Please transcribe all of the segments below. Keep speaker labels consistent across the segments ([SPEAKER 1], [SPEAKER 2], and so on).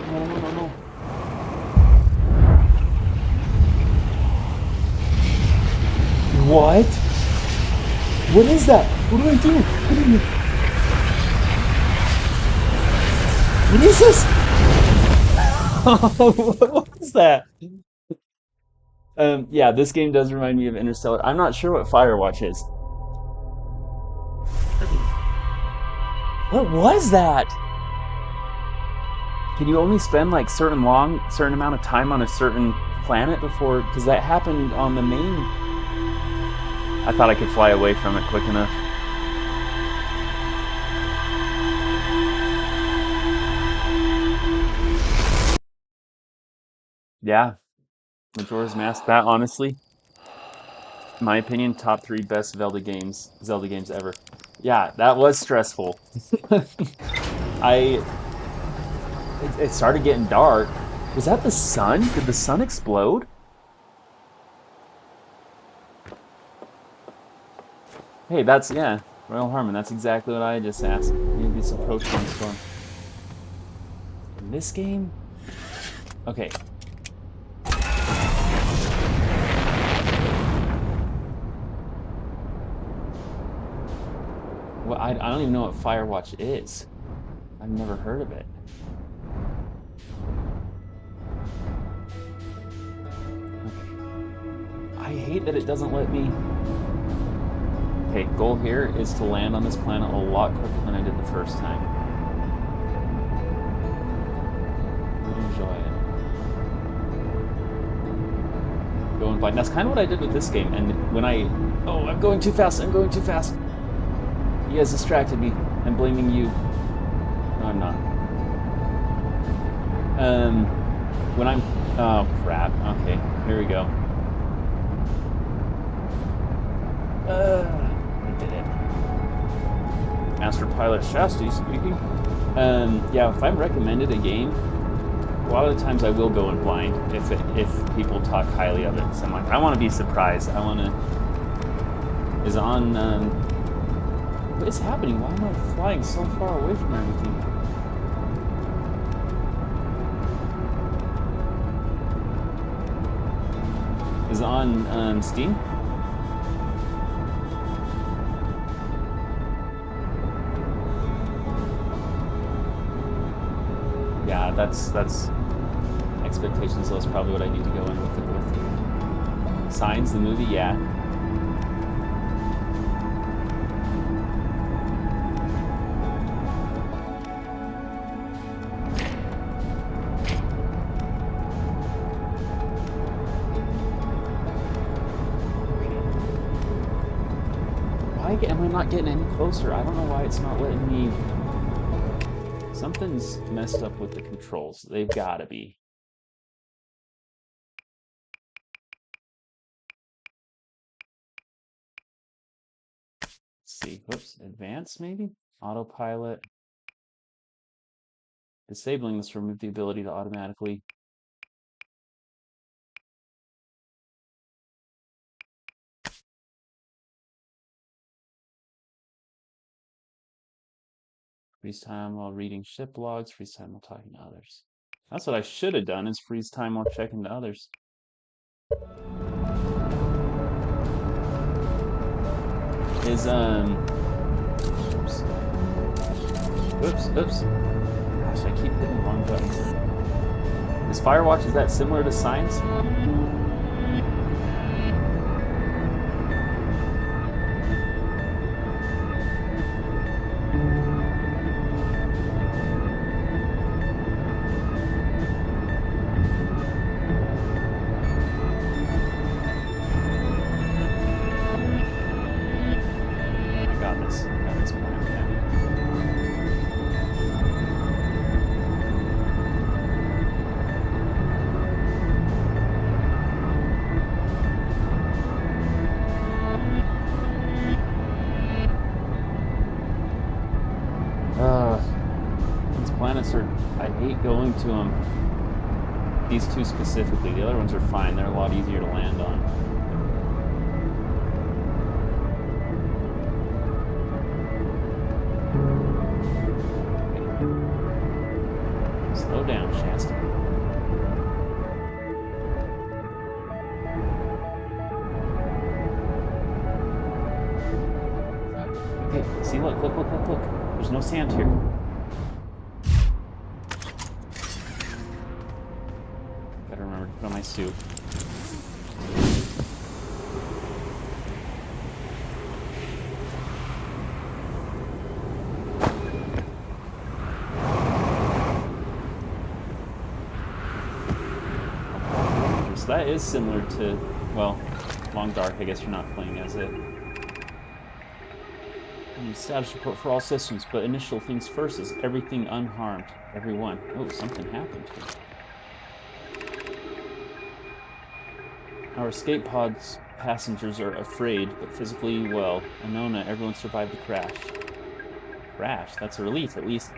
[SPEAKER 1] No, no, no, no. What? What is that? What do I do? What is this? What was that? Yeah, this game does remind me of Interstellar. I'm not sure what Firewatch is. What was that? Can you only spend like certain amount of time on a certain planet before? Because that happened on the main. I thought I could fly away from it quick enough. Yeah, Majora's Mask. That honestly, in my opinion, top three best Zelda games ever. Yeah, that was stressful. I it started getting dark. Was that the sun? Did the sun explode? Hey, that's yeah, Royal Harmon. That's exactly what I just asked. Maybe some proton storm. In this game? Okay. Well, I don't even know what Firewatch is. I've never heard of it. Okay. I hate that it doesn't let me. Okay, goal here is to land on this planet a lot quicker than I did the first time. Would enjoy it. Going blind. That's kind of what I did with this game. And when oh, I'm going too fast. I'm going too fast. You guys distracted me. I'm blaming you. No, I'm not. When I'm, oh crap. Okay, here we go. I did it. Master Pilot Shasti speaking. Yeah, if I'm recommended a game, a lot of the times I will go in blind if people talk highly of it. So I'm like, I want to be surprised. I want to. Is on. What is happening? Why am I flying so far away from everything? Is it on Steam? Yeah, that's expectations. That's probably what I need to go in with it with. Signs, the movie, yeah. Why am I not getting any closer? I don't know why it's not letting me. Something's messed up with the controls. They've got to be. Let's see. Whoops. Advanced, maybe? Autopilot. Disabling this to remove the ability to automatically. Freeze time while reading ship logs. Freeze time while talking to others. That's what I should have done, is freeze time while checking to others. Is, oops. Gosh, I keep hitting the wrong buttons. Is Firewatch, is that similar to Signs? These planets are, I hate going to them. These two specifically. The other ones are fine. They're a lot easier to land on. Slow down, Shasta. Okay, see, look. There's no sand here. Gotta remember to put on my suit. So that is similar to, well, Long Dark. I guess you're not playing as it. Status report for all systems, but initial things first is everything unharmed. Everyone. Oh, something happened here. Our escape pod's passengers are afraid, but physically well. Anona, everyone survived the crash. Crash? That's a relief, at least.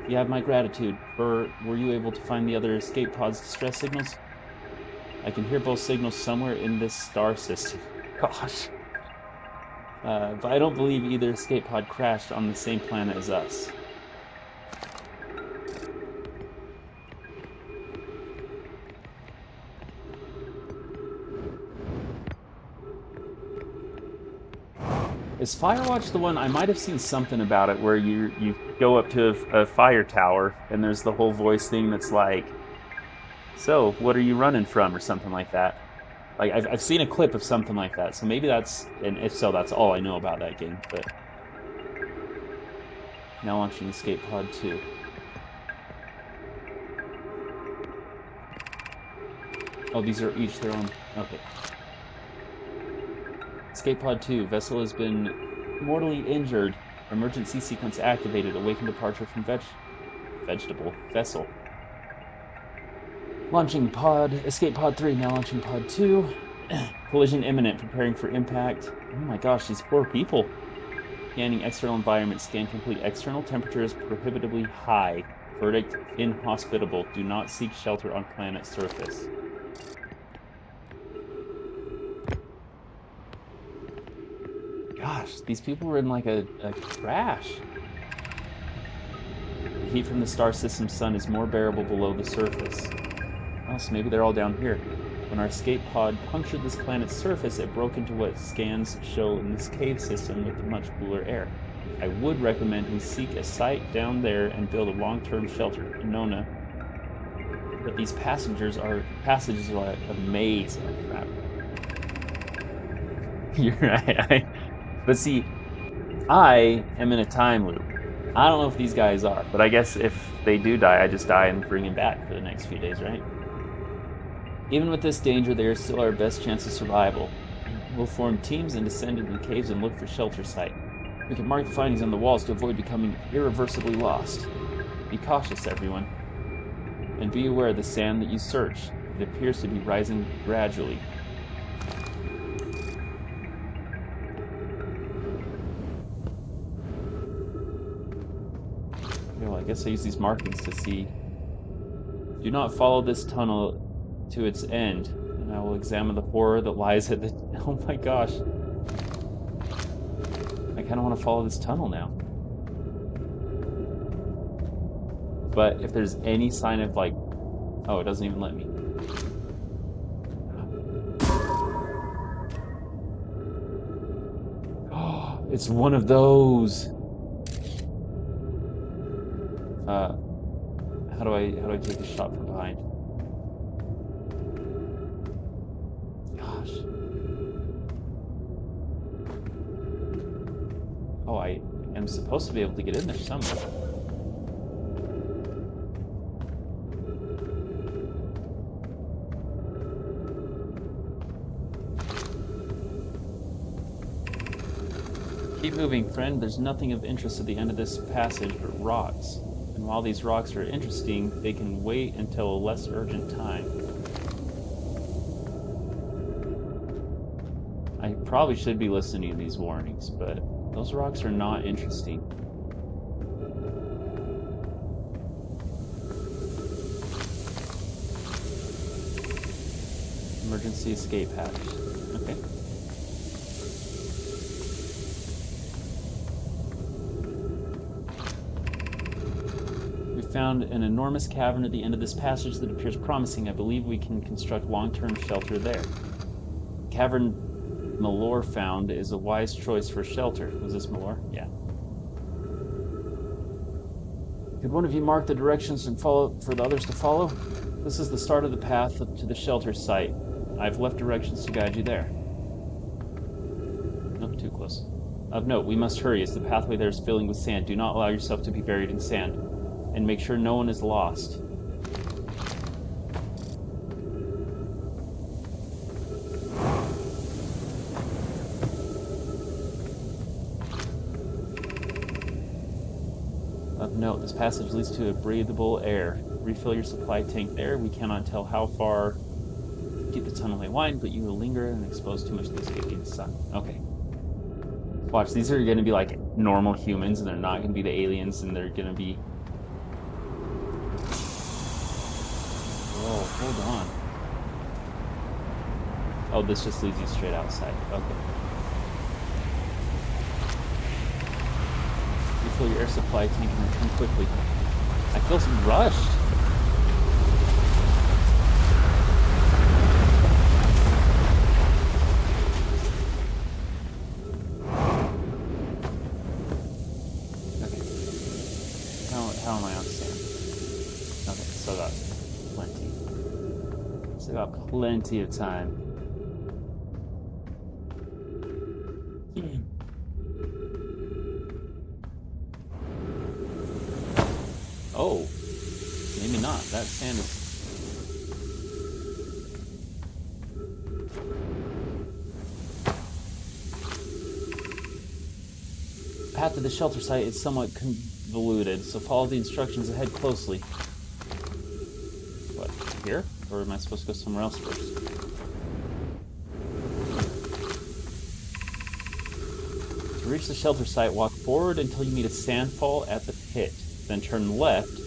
[SPEAKER 1] You have my gratitude. Were you able to find the other escape pod's distress signals? I can hear both signals somewhere in this star system. Gosh. But I don't believe either escape pod crashed on the same planet as us. Is Firewatch the one? I might have seen something about it where you go up to a fire tower and there's the whole voice thing that's like, so what are you running from, or something like that. Like, I've seen a clip of something like that, so maybe that's, and if so, that's all I know about that game. But now launching Escape Pod 2. Oh, these are each their own. Okay. Escape Pod 2. Vessel has been mortally injured. Emergency sequence activated. Awaken departure from vegetable vessel. Launching pod, Escape Pod 3, now launching Pod 2. Collision imminent, preparing for impact. Oh my gosh, these poor people. Scanning external environment, scan complete. External temperature is prohibitively high. Verdict, inhospitable. Do not seek shelter on planet surface. Gosh, these people were in like a crash. The heat from the star system's sun is more bearable below the surface. Oh, so maybe they're all down here. When our escape pod punctured this planet's surface, it broke into what scans show in this cave system with much cooler air. I would recommend we seek a site down there and build a long-term shelter in Nona. But these passages are a maze. Oh, crap. You're right. But see, I am in a time loop. I don't know if these guys are, but I guess if they do die, I just die and bring them back for the next few days, right? Even with this danger, they are still our best chance of survival. We'll form teams and descend into the caves and look for shelter site. We can mark the findings on the walls to avoid becoming irreversibly lost. Be cautious, everyone. And be aware of the sand that you search. It appears to be rising gradually. Well, I guess I use these markings to see. Do not follow this tunnel to its end, and I will examine the horror that lies at the... Oh my gosh. I kind of want to follow this tunnel now. But if there's any sign of, like... Oh, it doesn't even let me. Oh, it's one of those. How do I take a shot from behind? Gosh. Oh, I am supposed to be able to get in there somewhere. Keep moving, friend. There's nothing of interest at the end of this passage but rocks. And while these rocks are interesting, they can wait until a less urgent time. I probably should be listening to these warnings, but those rocks are not interesting. Emergency escape hatch. Okay. found an enormous cavern at the end of this passage that appears promising. I believe we can construct long-term shelter there. Cavern Malor found is a wise choice for shelter. Was this Malor? Yeah. Could one of you mark the directions and follow for the others to follow? This is the start of the path to the shelter site. I've left directions to guide you there. Nope, too close. Of note, we must hurry as the pathway there is filling with sand. Do not allow yourself to be buried in sand. And make sure no one is lost. Of note, this passage leads to a breathable air. Refill your supply tank there. We cannot tell how far to keep the tunnel wide, but you will linger and expose too much to escaping the sun. Okay. Watch, these are going to be like normal humans, and they're not going to be the aliens, and they're going to be... Whoa, hold on. Oh, this just leads you straight outside. Okay. Refill your air supply tank and return quickly. I feel rushed. How am I on sand? Okay, still got plenty. Still got plenty of time. Oh, maybe not. That sand is... The path to the shelter site is somewhat convoluted, so follow the instructions ahead closely. What, here? Or am I supposed to go somewhere else first? To reach the shelter site, walk forward until you meet a sandfall at the pit. Then turn left,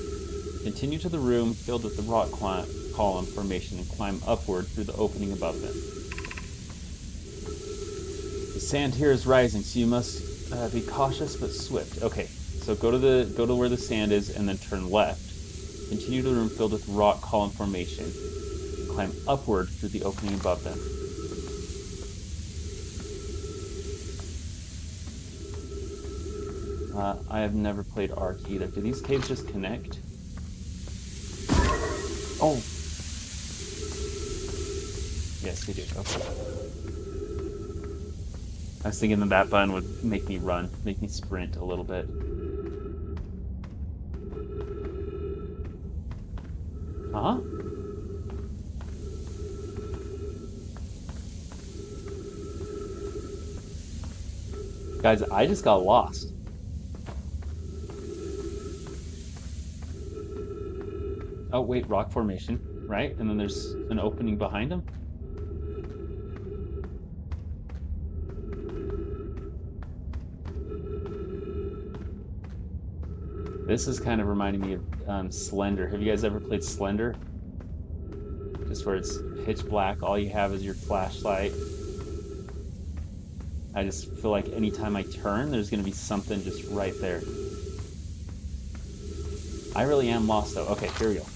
[SPEAKER 1] continue to the room filled with the rock column formation and climb upward through the opening above them. The sand here is rising, so you must be cautious but swift. Okay, so go to where the sand is and then turn left. Continue to the room filled with rock column formation and climb upward through the opening above them. I have never played Ark either. Do these caves just connect? Oh! Yes, they do. Okay. I was thinking that button would make me run, make me sprint a little bit. Huh? Guys, I just got lost. Oh, wait, rock formation, right? And then there's an opening behind him? This is kind of reminding me of Slender. Have you guys ever played Slender? Just where it's pitch black, all you have is your flashlight. I just feel like anytime I turn, there's going to be something just right there. I really am lost, though. Okay, here we go.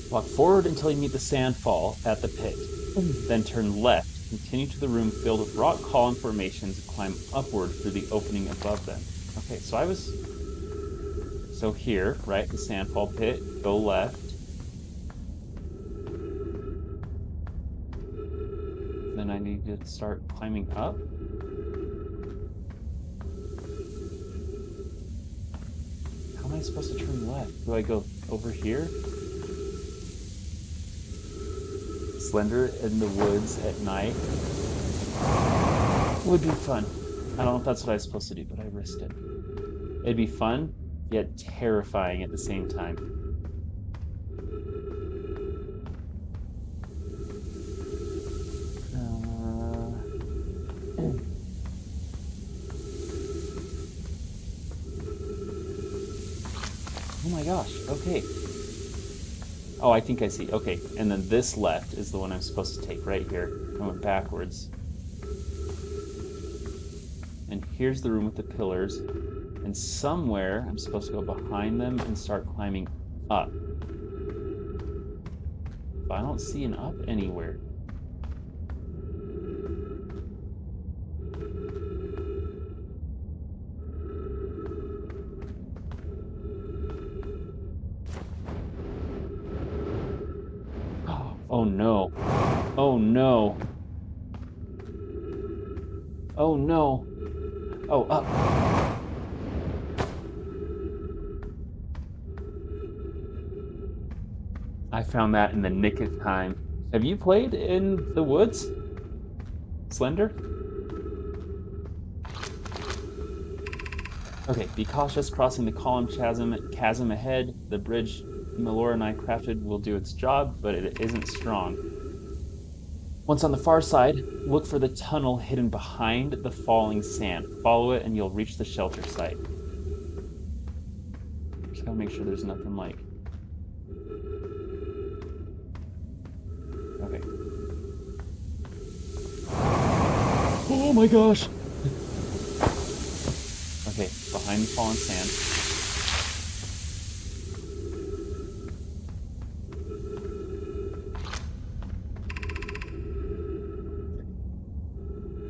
[SPEAKER 1] Walk forward until you meet the sandfall at the pit. Then turn left. Continue to the room filled with rock column formations and climb upward through the opening above them. Okay, so I was... So here, right, the sandfall pit, go left. Then I need to start climbing up. How am I supposed to turn left? Do I go over here? Slender in the woods at night would be fun. I don't know if that's what I was supposed to do, but I risked it. It'd be fun, yet terrifying at the same time. Oh my gosh, okay. Oh, I think I see. Okay, and then this left is the one I'm supposed to take right here. I went backwards. And here's the room with the pillars. And somewhere I'm supposed to go behind them and start climbing up. But I don't see an up anywhere. Oh no. Oh no. Oh no. Oh, up. I found that in the nick of time. Have you played in the woods? Slender? Okay, be cautious crossing the column chasm ahead. The bridge Melora and I crafted will do its job, but it isn't strong. Once on the far side, look for the tunnel hidden behind the falling sand. Follow it and you'll reach the shelter site. Just gotta make sure there's nothing like... Okay. Oh my gosh! Okay, behind the fallen sand.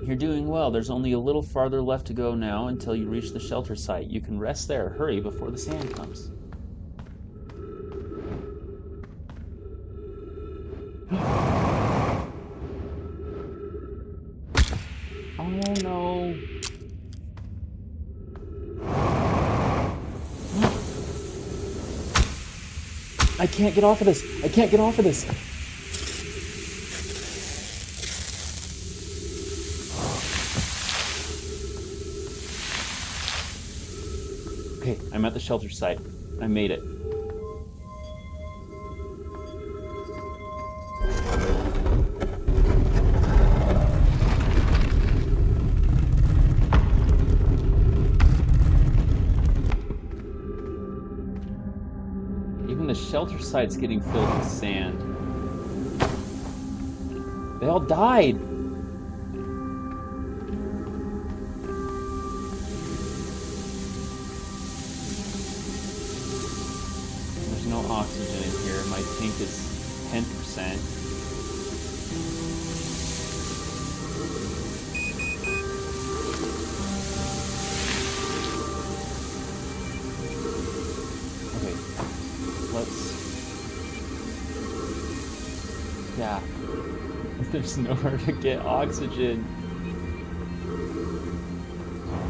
[SPEAKER 1] You're doing well. There's only a little farther left to go now until you reach the shelter site. You can rest there. Hurry before the sand comes. Oh no. I can't get off of this. I can't get off of this. Okay, I'm at the shelter site. I made it. Even the shelter site's getting filled with sand. They all died! No oxygen in here. My tank is 10%. Okay, let's... Yeah. There's nowhere to get oxygen.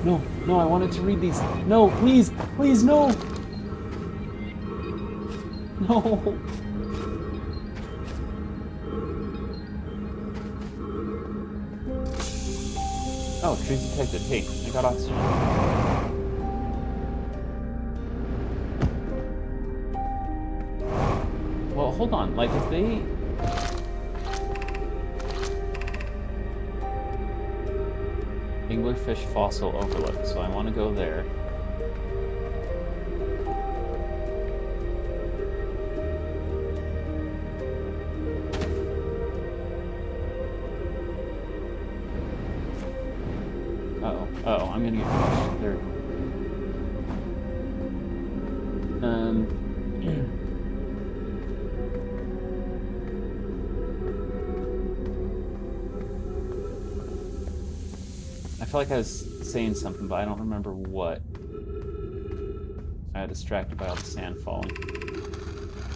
[SPEAKER 1] No, no, I wanted to read these. No, please, please, no! No. Oh, trees detected. Hey, I got oxygen. Well, hold on. Like, if they... Anglerfish fossil overlook. So I want to go there. Uh-oh, I'm gonna get crushed there. I feel like I was saying something, but I don't remember what. I got distracted by all the sand falling.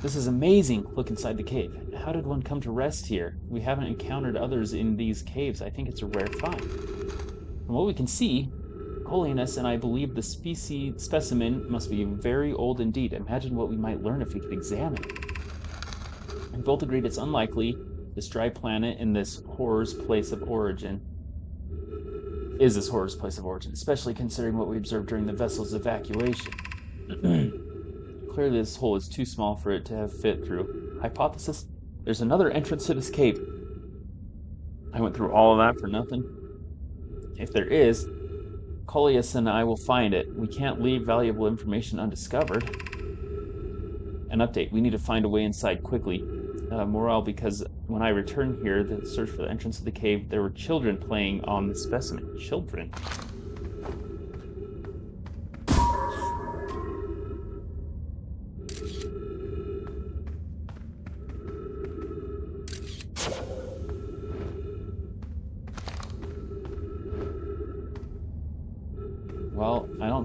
[SPEAKER 1] This is amazing! Look inside the cave. How did one come to rest here? We haven't encountered others in these caves. I think it's a rare find. From what we can see, Holiness and I believe the specimen must be very old indeed. Imagine what we might learn if we could examine it. We both agreed it's unlikely this dry planet in this horror's place of origin is this horror's place of origin, especially considering what we observed during the vessel's evacuation. Clearly this hole is too small for it to have fit through. Hypothesis? There's another entrance to this cave. I went through all of that for nothing. If there is, Coleus and I will find it. We can't leave valuable information undiscovered. An update. We need to find a way inside quickly. Morale, because when I returned here to search for the entrance of the cave, there were children playing on the specimen. Children?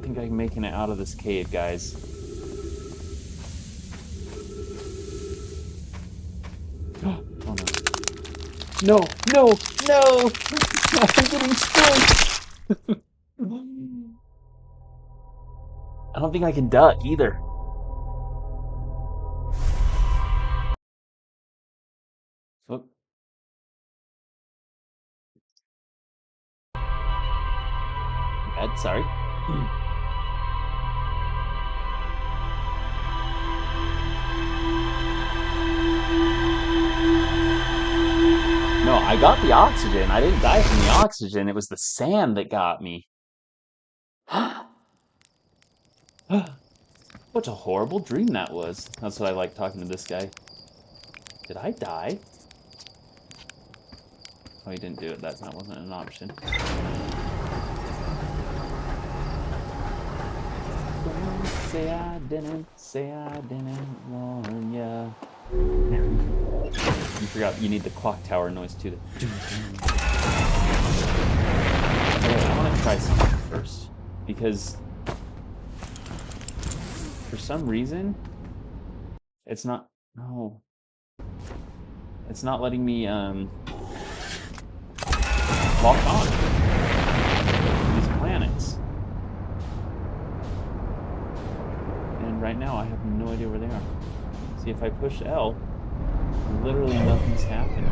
[SPEAKER 1] think I'm making it out of this cave, guys. Oh no. No, no, no! I'm getting spooked! I don't think I can duck either. So, bad, sorry. No, I got the oxygen. I didn't die from the oxygen. It was the sand that got me. What a horrible dream that was. That's what I like talking to this guy. Did I die? Oh, he didn't do it. That wasn't an option. Don't say I didn't warn ya. You forgot you need the clock tower noise too. Okay, I want to try something first. Because for some reason, it's not... No. It's not letting me, lock on these planets. And right now I have no idea where they are. See, if I push L, literally nothing's happening.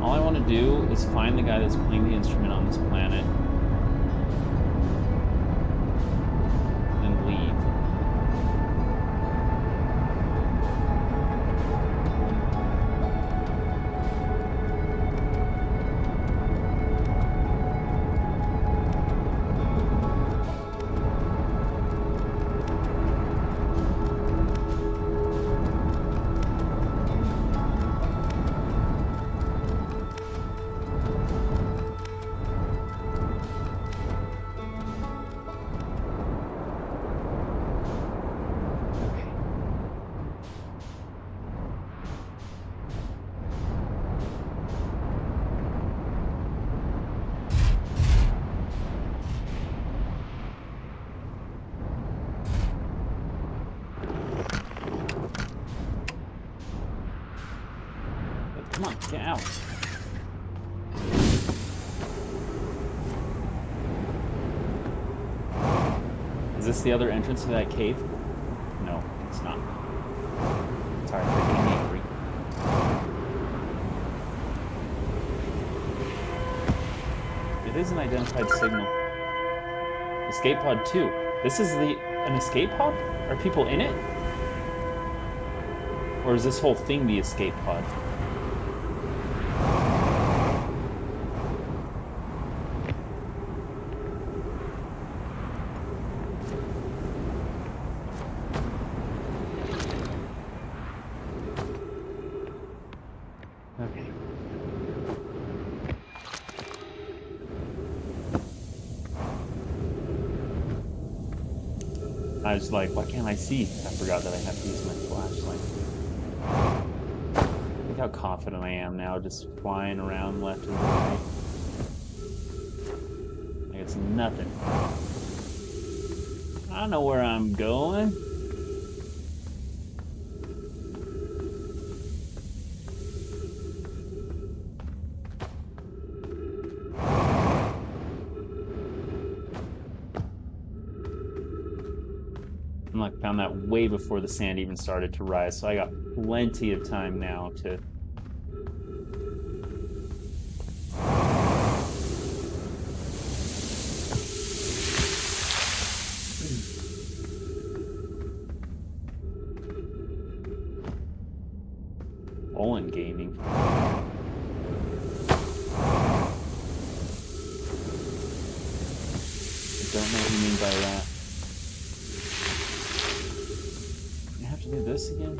[SPEAKER 1] All I want to do is find the guy that's playing the instrument on this planet and leave. Come on, get out. Is this the other entrance to that cave? No, it's not. Sorry, they're getting angry. It is an identified signal. Escape pod 2. This is an escape pod? Are people in it? Or is this whole thing the escape pod? Okay. I was like, why can't I see? I forgot that I have to use my flashlight. Look how confident I am now, just flying around left and right. Like it's nothing. I know where I'm going. And like found that way before the sand even started to rise, so I got plenty of time now to Olin gaming. I don't know what you mean by that. I have to do this again?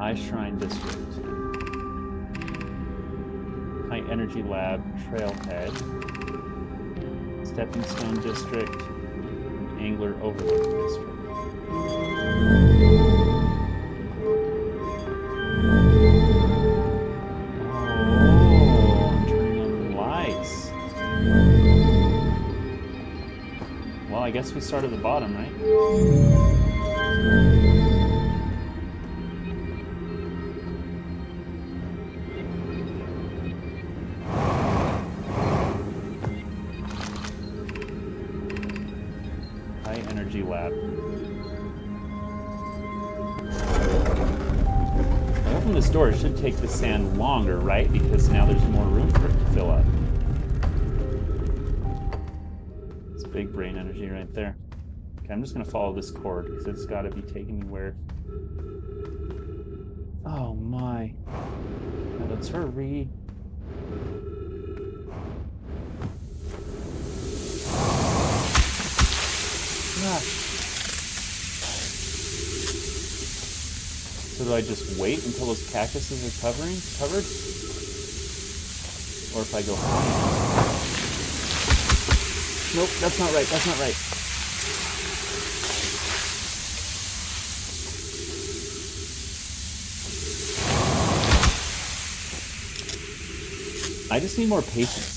[SPEAKER 1] High Shrine District. High Energy Lab, Trailhead. Stepping Stone District, and Angler Overlook District. I guess we start at the bottom, right? High Energy Lab. I open this door, it should take the sand longer, right? Because now there's more room for it to fill up. Big brain energy right there. Okay, I'm just gonna follow this cord because it's got to be taking me where. Oh my! Now let's hurry. Ah. So do I just wait until those cactuses are covered, or if I go high? Nope, that's not right. That's not right. I just need more patience.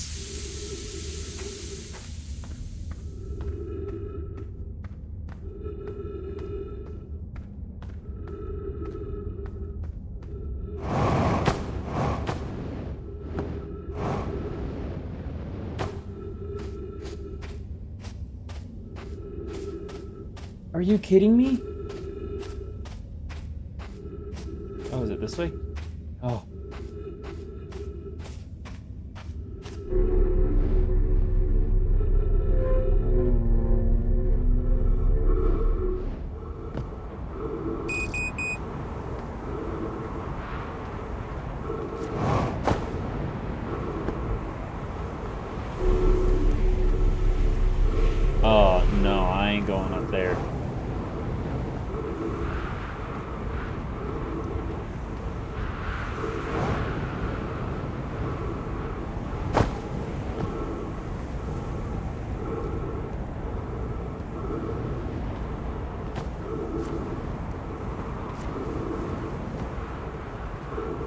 [SPEAKER 1] Are you kidding me? Oh, is it this way? Oh. Oh, no, I ain't going up there.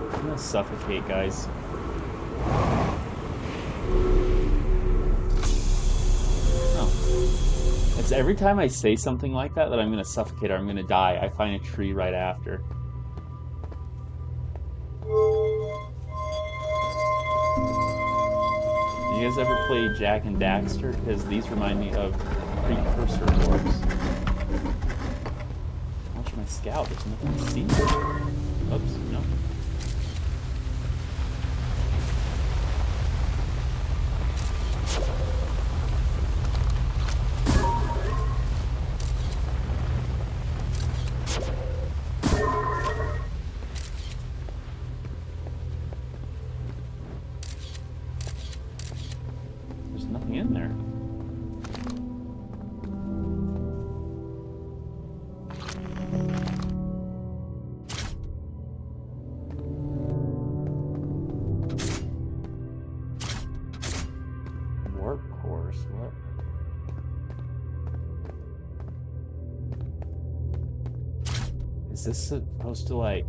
[SPEAKER 1] I'm gonna suffocate, guys. Oh. It's every time I say something like that I'm gonna suffocate or I'm gonna die, I find a tree right after. You guys ever play Jak and Daxter? Because these remind me of precursor wars. Watch my scout, there's nothing to see. Oops, no. There's nothing in there. Warp course, what? Is this supposed to like...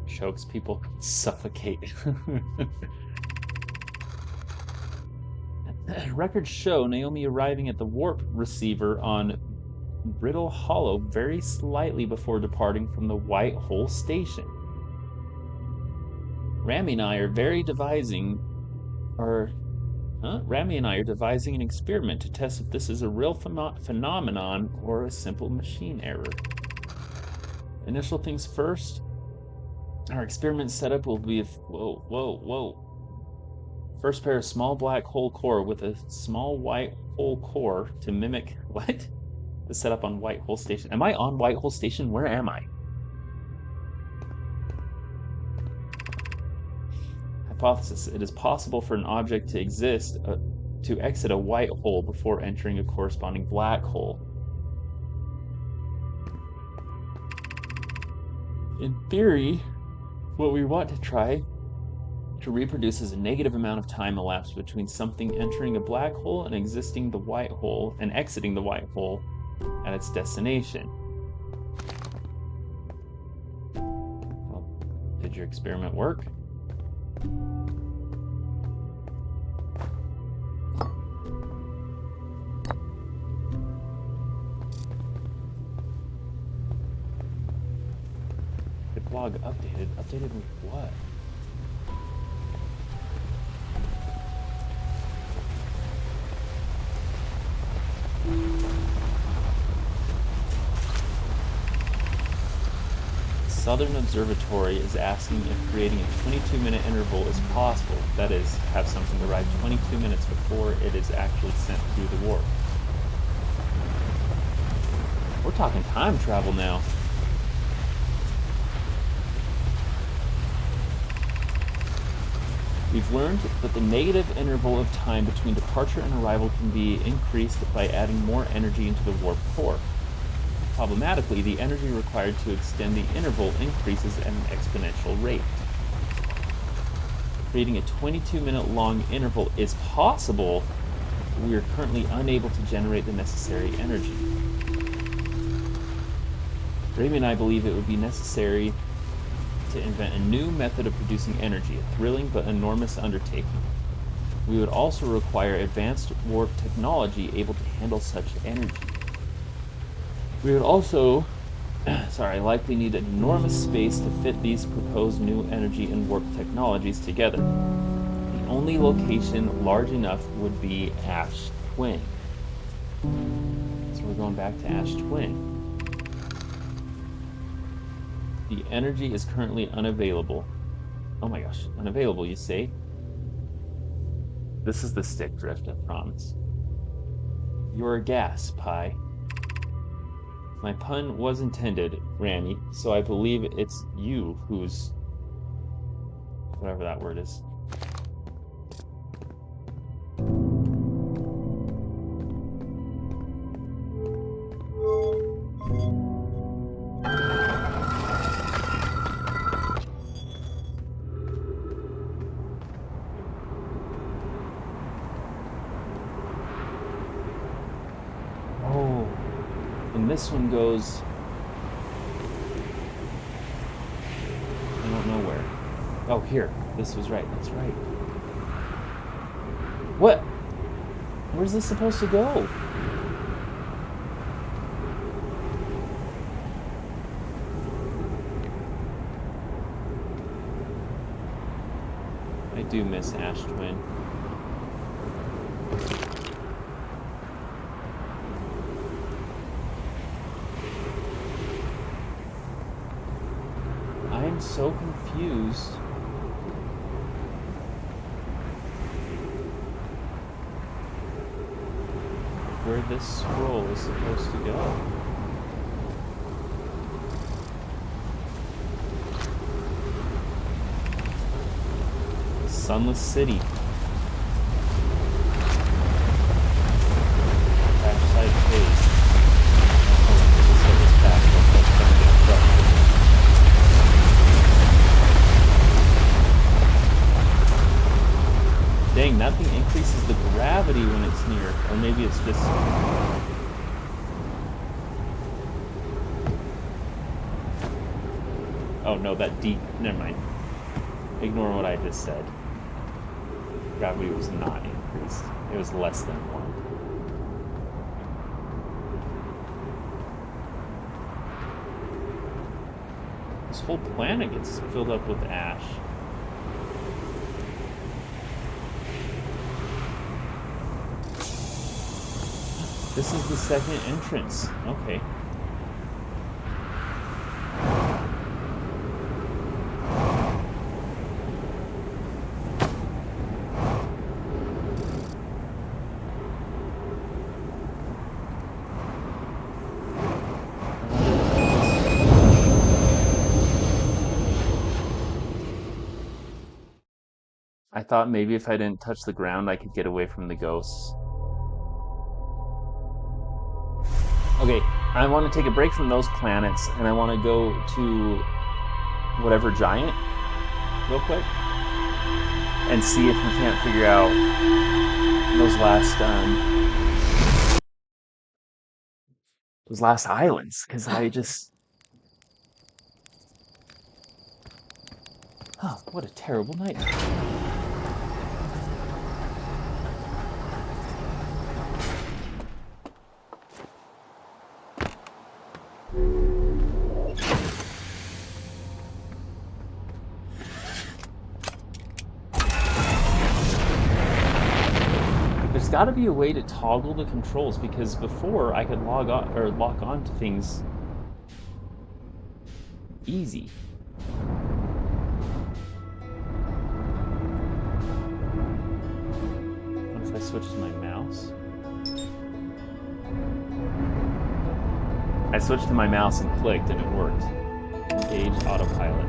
[SPEAKER 1] chokes people, suffocate. Records show Naomi arriving at the warp receiver on Brittle Hollow very slightly before departing from the White Hole Station. Rami and I are devising an experiment to test if this is a real phenomenon or a simple machine error. Initial things first. Our experiment setup will be whoa. First pair of small black hole core with a small white hole core to mimic what? The setup on White Hole Station. Am I on White Hole Station? Where am I? hypothesis. It is possible for an object to exit a white hole before entering a corresponding black hole. In theory, what we want to try to reproduce is a negative amount of time elapsed between something entering a black hole and exiting the white hole at its destination. Well, did your experiment work? The blog updated. Updated with what? Southern Observatory is asking if creating a 22-minute interval is possible. That is, have something arrive 22 minutes before it is actually sent through the warp. We're talking time travel now. We've learned that the negative interval of time between departure and arrival can be increased by adding more energy into the warp core. Problematically, the energy required to extend the interval increases at an exponential rate. Creating a 22-minute long interval is possible, but we are currently unable to generate the necessary energy. Raimi and I believe it would be necessary to invent a new method of producing energy, a thrilling but enormous undertaking. We would also require advanced warp technology able to handle such energy. We would also, likely need enormous space to fit these proposed new energy and warp technologies together. The only location large enough would be Ash Twin. So we're going back to Ash Twin. The energy is currently unavailable. Oh my gosh, unavailable, you say? This is the stick drift, I promise. You're a gas, Pi. My pun was intended, Rami, so I believe it's you who's... whatever that word is. Oh, and this one goes... I don't know where. Oh, here. This was right. That's right. What? Where's this supposed to go? I do miss Ash Twin. I'm so confused. Where this scroll is supposed to go. The Sunless City. Backside phase. Oh, this is this back. That's gonna get crushed. Dang, nothing increases the gravity when it's near. Or maybe it's just... Oh no, that deep... Never mind. Ignore what I just said. Gravity was not increased. It was less than 1. This whole planet gets filled up with ash. This is the second entrance. Okay. I thought maybe if I didn't touch the ground, I could get away from the ghosts. Okay, I want to take a break from those planets, and I want to go to whatever giant real quick and see if we can't figure out those last islands, because I just, oh, what a terrible night. There's got to be a way to toggle the controls, because before I could log on or lock on to things easy. What if I switch to my mouse? I switched to my mouse and clicked, and it worked. Engage autopilot.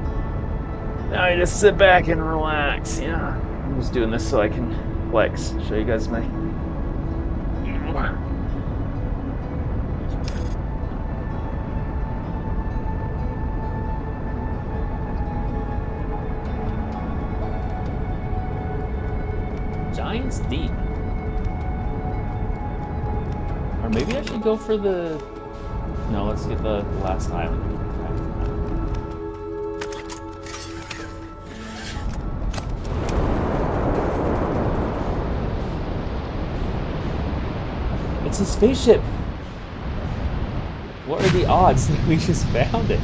[SPEAKER 1] Now I just sit back and relax. Yeah, I'm just doing this so I can flex. Show you guys my. Giant's Deep. Or maybe I should go for the. No, let's get the last island. It's a spaceship. What are the odds that we just found it?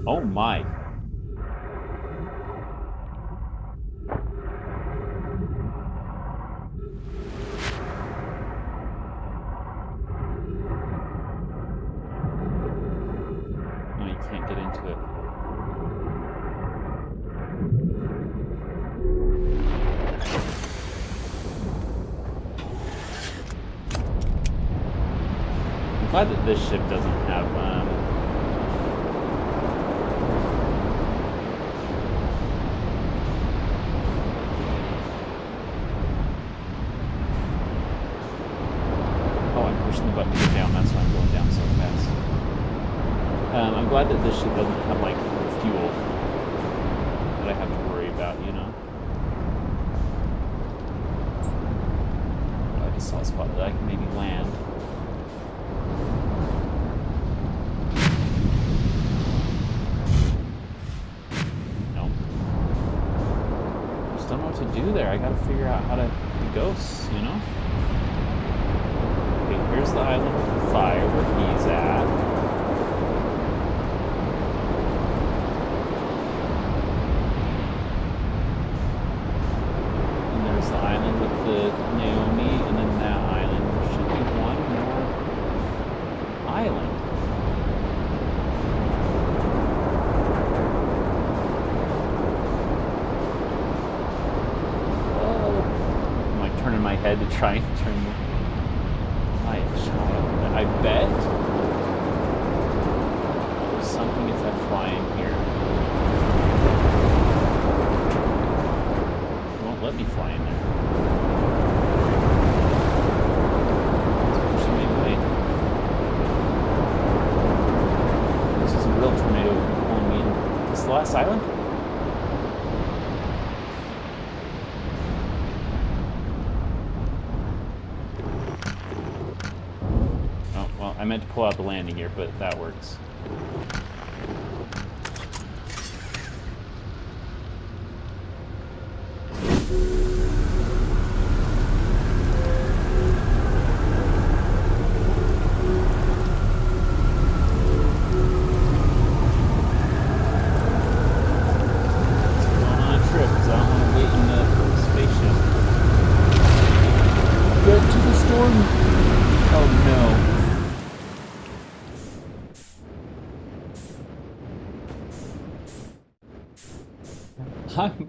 [SPEAKER 1] Oh my. No, you can't get into it. I'm glad that this ship doesn't have pushing the button to get down, that's why I'm going down so fast. I'm glad that this ship doesn't have like fuel that I have to worry about, you know? I just saw a spot that I can maybe land. Nope. I just don't know what to do there. I gotta figure out how to the ghosts, you know? Here's the island of fire where he's at. And there's the island with the Naomi, and then that island. There should be one more island. Oh. I'm like turning my head to try and turn the I bet there's something if I fly in here. It won't let me fly in there. It's pushing me away. This is a real tornado pulling me in. Is this the last island? I meant to pull out the landing gear, but that works.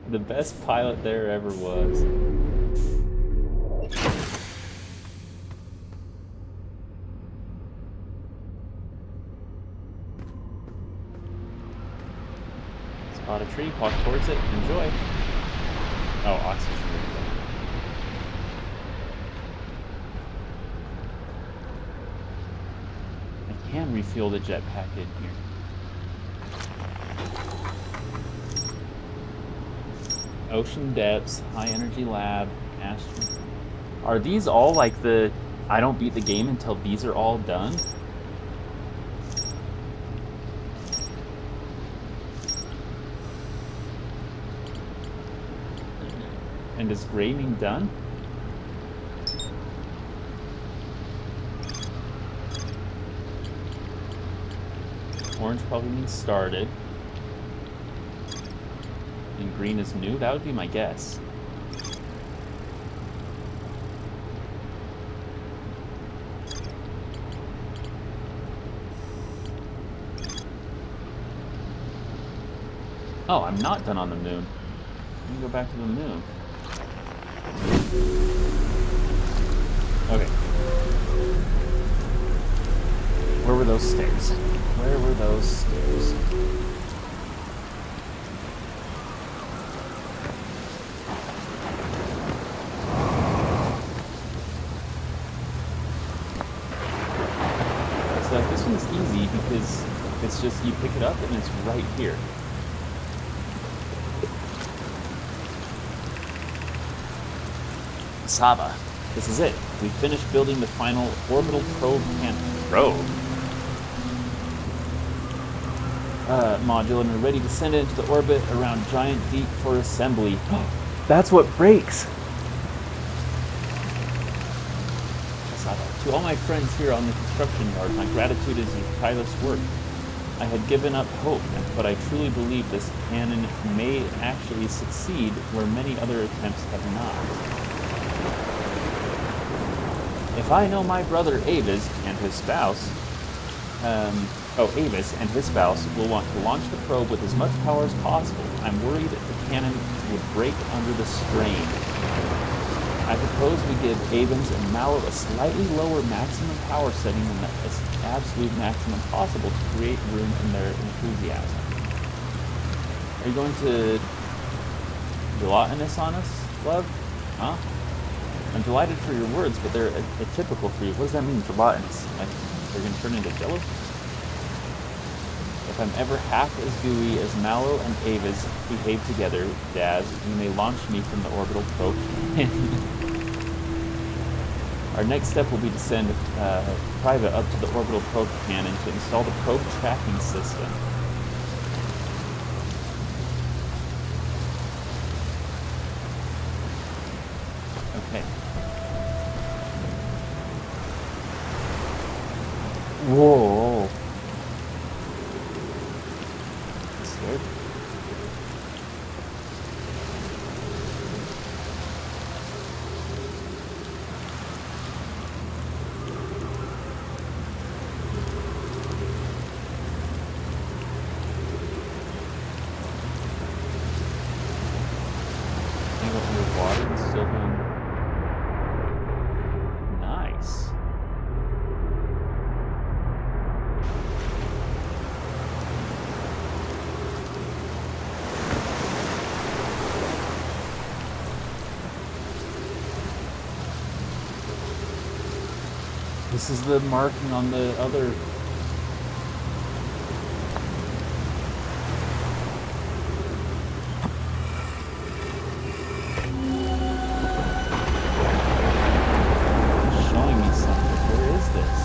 [SPEAKER 1] The best pilot there ever was. Spot a tree, walk towards it, enjoy. Oh, oxygen. I can refuel the jetpack in here. Ocean depths, high energy lab, astro. Are these all like the I don't beat the game until these are all done? And is gray mean done? Orange probably means started. And green is new? That would be my guess. Oh, I'm not done on the moon. Let me go back to the moon. Okay. Where were those stairs? Where were those stairs? So like, this one's easy because it's just you pick it up and it's right here. Saba, this is it. We finished building the final orbital probe module and we're ready to send it into the orbit around Giant Deep for assembly. That's what breaks! Saba, to all my friends here on the construction yard, my gratitude is your tireless work. I had given up hope, but I truly believe this cannon may actually succeed where many other attempts have not. If I know my brother Avis and his spouse, will want to launch the probe with as much power as possible, I'm worried that the cannon would break under the strain. I propose we give Avens and Mallow a slightly lower maximum power setting than the absolute maximum possible to create room in their enthusiasm. Are you going to gelatinous on us, love? Huh? I'm delighted for your words, but they're atypical for you. What does that mean, gelatinous? Like, they're going to turn into jello? If I'm ever half as gooey as Mallow and Avis behave together, Daz, you may launch me from the orbital probe. Our next step will be to send Private up to the orbital probe cannon to install the probe tracking system. Okay. Whoa. Scared. Hang up under water and still doing. Nice. This is the marking on the other. It's showing me something. Where is this?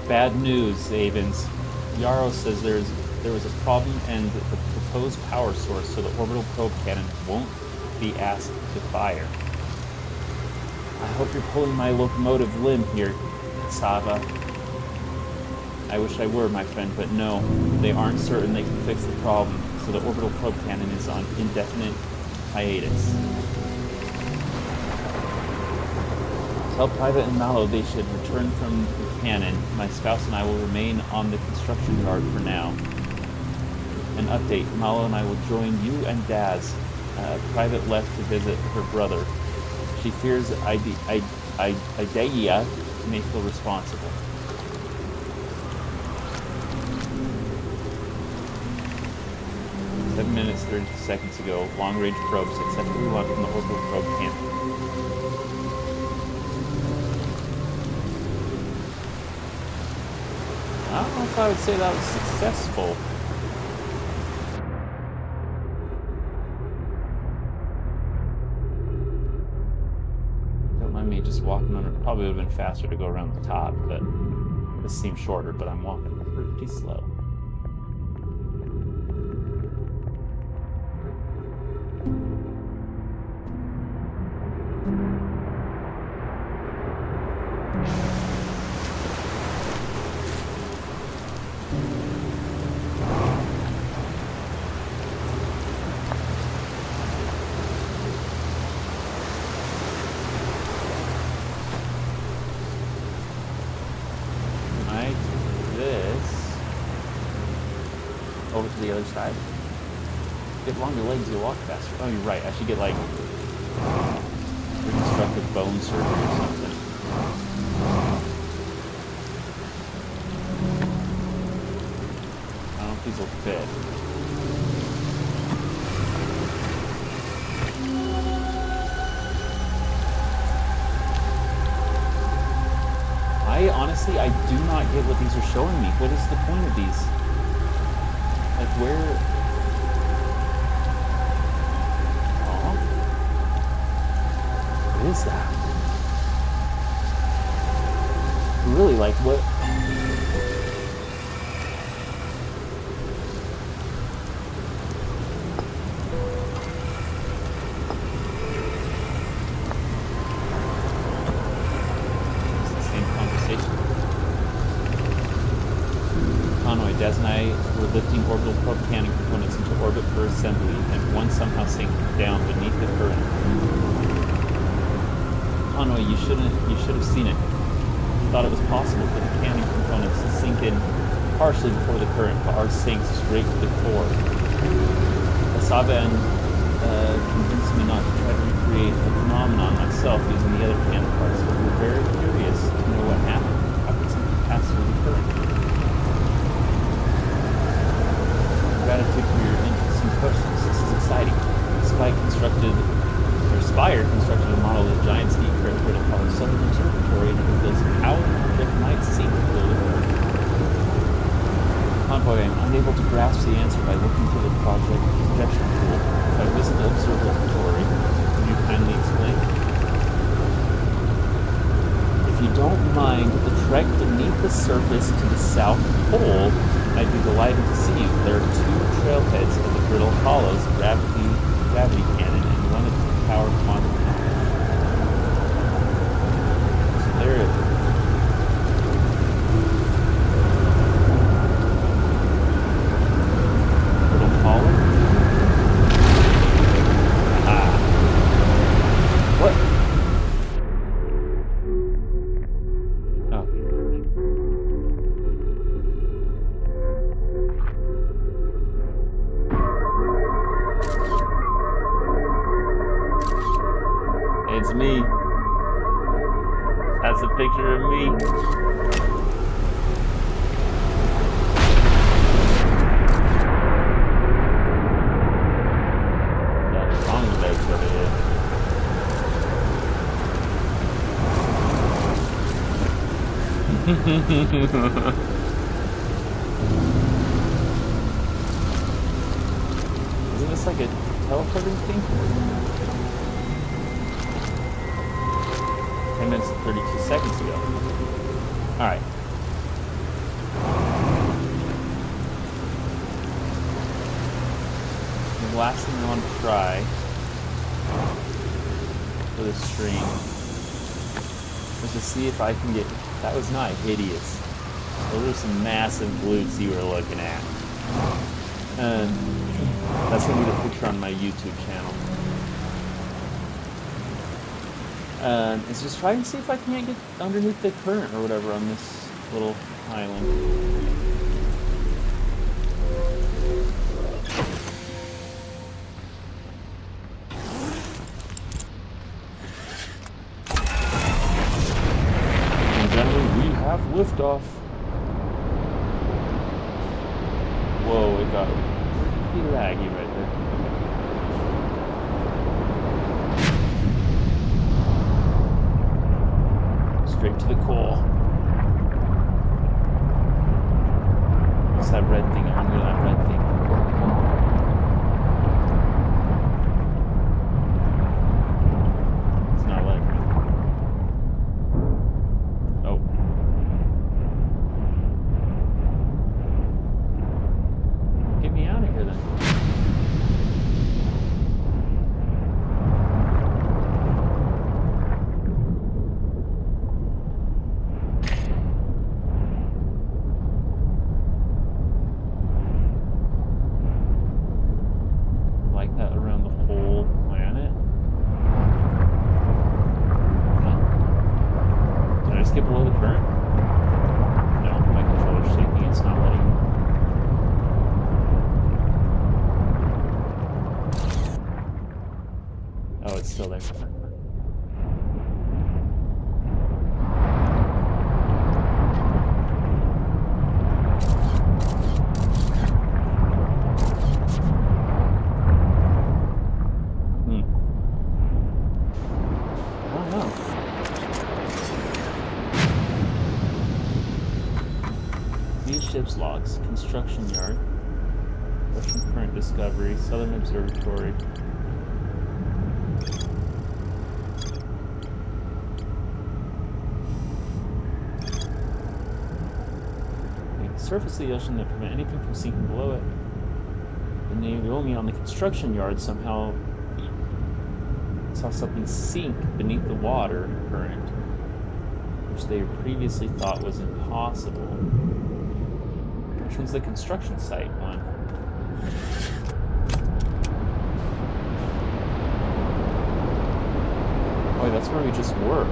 [SPEAKER 1] Bad news, Avens. Yarrow says there was a problem and the proposed power source, so the orbital probe cannon won't be asked to fire. I hope you're pulling my locomotive limb here, Sava. I wish I were, my friend, but no. They aren't certain they can fix the problem, so the orbital probe cannon is on indefinite hiatus. Tell Private and Mallow they should return from the cannon. My spouse and I will remain on the construction yard for now. An update. Mallow and I will join you and Daz. Private left to visit her brother. She fears Idea may feel responsible. Seven minutes, 30 seconds ago. Long-range probe successfully launched from the orbital probe cannon. I don't know if I would say that was successful. Don't mind me just walking under. Probably would have been faster to go around the top, but this seems shorter, but I'm walking pretty slow. Over to the other side. Get longer legs, you'll walk faster. Oh, you're right. I should get like reconstructive bone surgery or something. I don't know if these will fit. Honestly, I do not get what these are showing me. What is the point of these? Like, where... Oh. What is that? Really, like, what... Daz and I were lifting orbital probe cannon components into orbit for assembly, and one somehow sank down beneath the current. Conway, you should have seen it. Thought it was possible for the cannon components to sink in partially before the current, but ours sank straight to the core. Asaba convinced me not to try to recreate the phenomenon myself using the other cannon parts, but we're very curious to know what happened. How could something pass through the current? Gratitude for your interest and questions. This is exciting. Spire constructed a model of the giant ski crater called Southern Observatory, and it reveals how an object might sink below the Earth. Convoy, I'm unable to grasp the answer by looking through the project projection tool. If I visit the observatory, can you kindly explain? If you don't mind the trek beneath the surface to the South Pole, I'd be delighted to see you. There are two trailheads of the Brittle Hollows gravity cannon and one of the power quantum cannon. So there it is. Brittle Hollow? Ah. What? Oh. It's me. That's a picture of me. That song that's what it is. Isn't this like a teleporting thing? 10 minutes and 32 seconds ago. Alright. The last thing I want to try for this stream was to see if I can get... That was not hideous. Those are some massive glutes you were looking at. And that's going to be the picture on my YouTube channel. It's just trying to see if I can't get underneath the current or whatever on this little island. And gentlemen, we have liftoff. Whoa, it got pretty laggy right there. Straight to the core. What's that red thing? Under that red thing. It's not letting me. Oh. Get me out of here then. Skip below the current? No, my controller's shaking, it's not letting me. Oh, it's still there. I don't know. These ship's logs, construction yard, Russian current discovery, Southern Observatory. The surface of the ocean that prevent anything from sinking below it. The Naomi on the construction yard somehow saw something sink beneath the water current, which they previously thought was impossible. Which one's the construction site one? Oh, that's where we just were.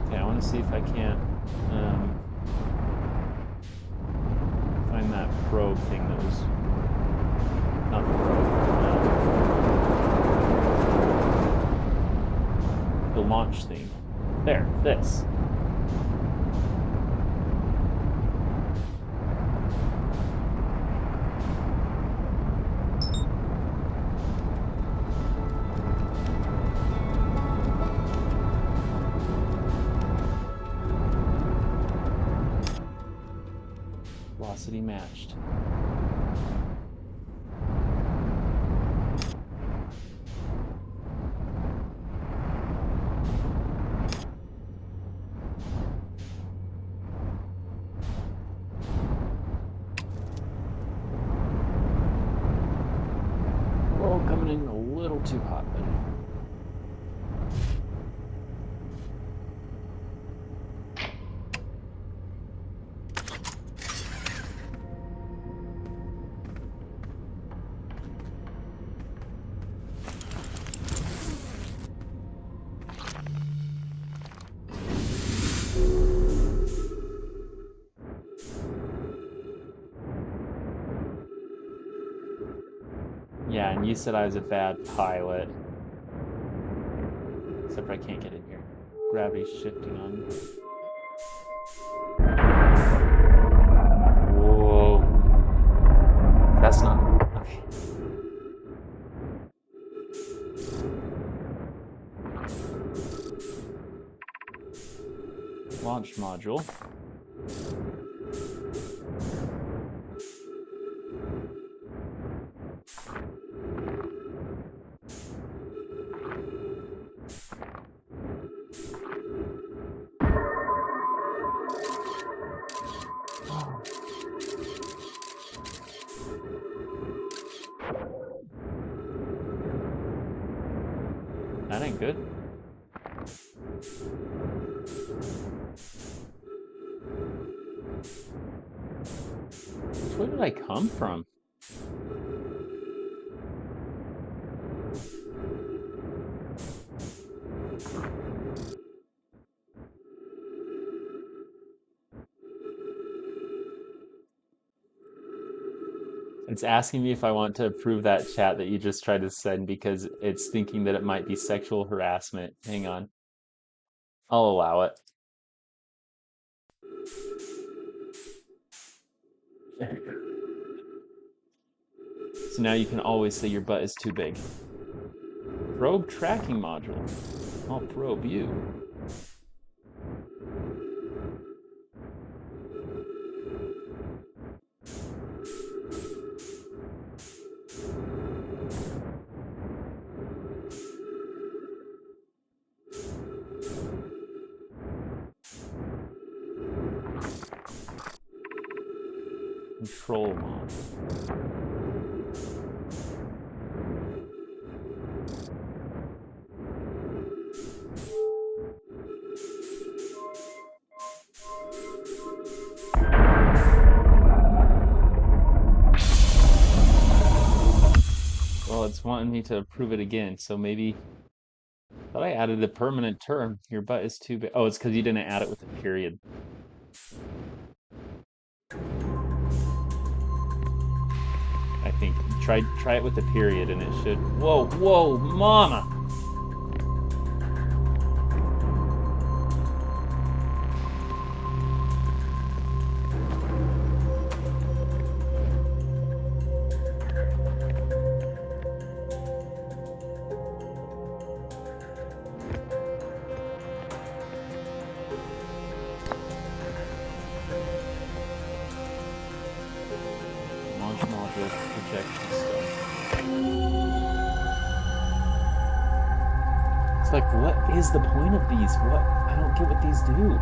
[SPEAKER 1] Okay, I want to see if I can't find that probe thing that was... Not the probe. The launch thing. There, this. Velocity matched. Coming in a little too hot, but yeah, and you said I was a bad pilot. Except for I can't get in here. Gravity's shifting on me. Whoa. That's not... Okay. Launch module. That ain't good. Where did I come from? It's asking me if I want to approve that chat that you just tried to send because it's thinking that it might be sexual harassment. Hang on. I'll allow it. So now you can always say your butt is too big. Probe tracking module. I'll probe you. Control mod. Well, it's wanting me to approve it again, so maybe... I thought I added a permanent term. Your butt is too big. Oh, it's because you didn't add it with a period. I think. Try it with a period and it should... Whoa, whoa, mama! Module projection stuff. It's like, what is the point of these? What? I don't get what these do.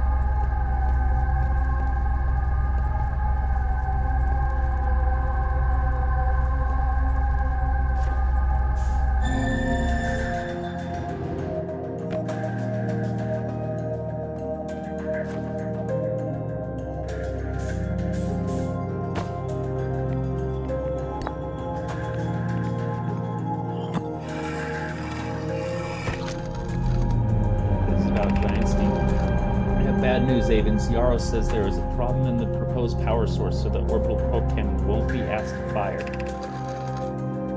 [SPEAKER 1] Bad news, Avens. Yarrow says there is a problem in the proposed power source, so the orbital probe cannon won't be asked to fire.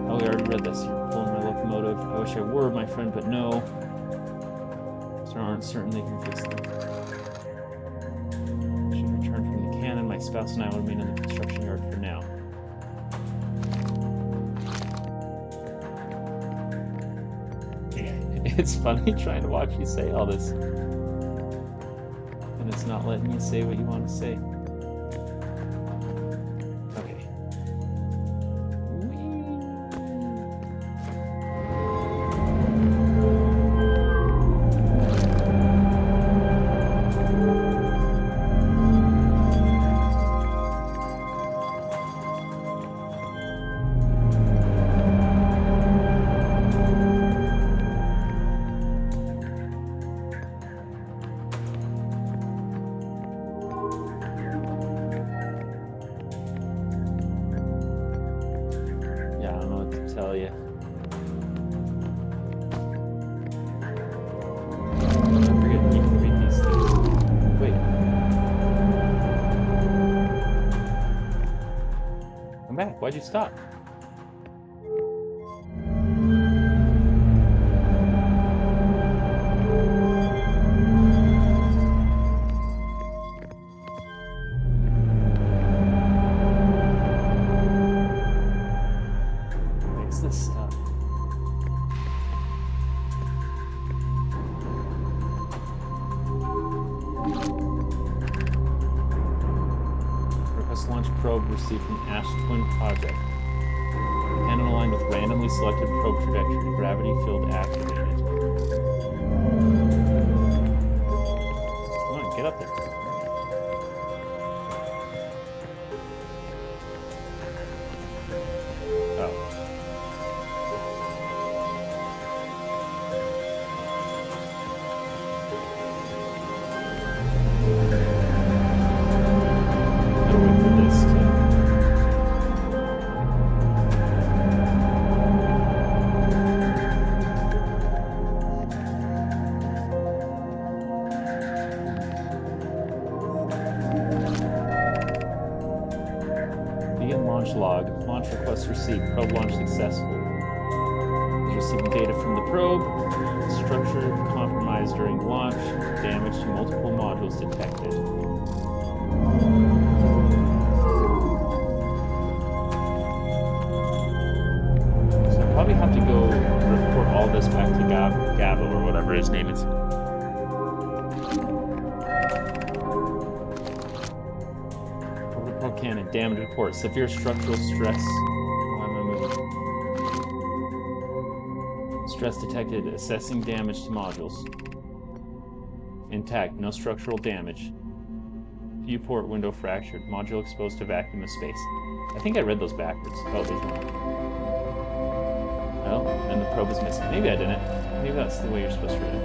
[SPEAKER 1] Oh, we already read this. You're pulling my locomotive. I wish I were, my friend, but no. So aren't certain they can fix them. Should return from the cannon. My spouse and I will remain in the construction yard for now. It's funny trying to watch you say all this. And it's not letting you say what you want to say. Okay. Tell you. I forget you can read these things. Wait. Come back. Why'd you stop? This stuff. Request launch probe received from Ash Twin Project. Cannon aligned with randomly selected probe trajectory. Gravity field activated. Come on, get up there. Oh. launch log. Launch request received. Probe launch successful. Is receiving data from the probe. Structure compromised during launch. Damage to multiple modules detected. So I probably have to go report all this back to Gabo or whatever his name is. Protocol cannon. Damage report. Severe structural stress. Why am I moving? Stress detected. Assessing damage to modules. Intact. No structural damage. Viewport window fractured. Module exposed to vacuum of space. I think I read those backwards. Oh, there's one. Oh, and the probe is missing. Maybe I didn't. Maybe that's the way you're supposed to read it.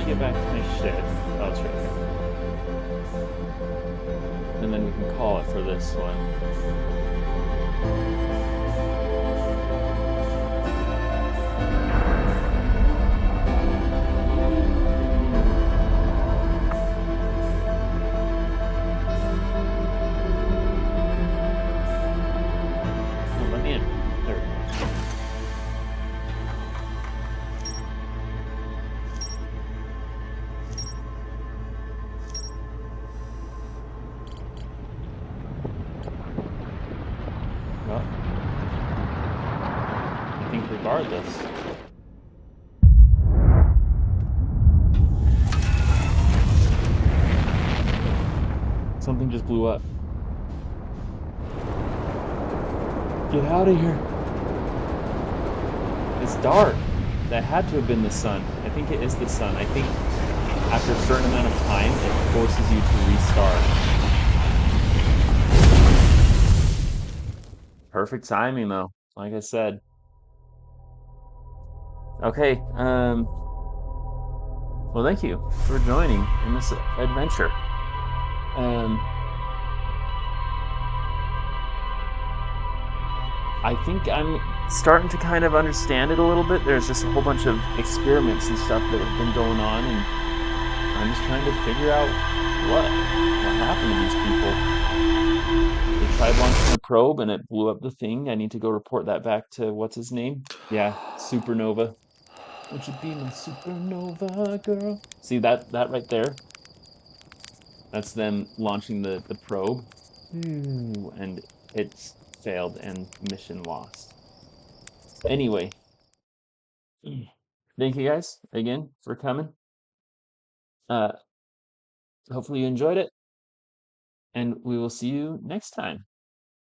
[SPEAKER 1] Get back to my shed. Oh, it's right here. And then we can call it for this one. Oh, let me in. There we go. Well, I think regardless. Something just blew up. Get out of here. It's dark. That had to have been the sun. I think it is the sun. I think after a certain amount of time, it forces you to restart. Perfect timing, though. Like I said. Okay. Well, thank you for joining in this adventure. I think I'm starting to kind of understand it a little bit. There's just a whole bunch of experiments and stuff that have been going on, and I'm just trying to figure out what happened to these people. They tried launching a probe and it blew up the thing. I need to go report that back to what's his name? Yeah, Supernova. Won't you be my supernova girl? See that right there? That's them launching the probe. And it's failed and mission lost. Anyway, thank you guys again for coming. Hopefully you enjoyed it, and we will see you next time.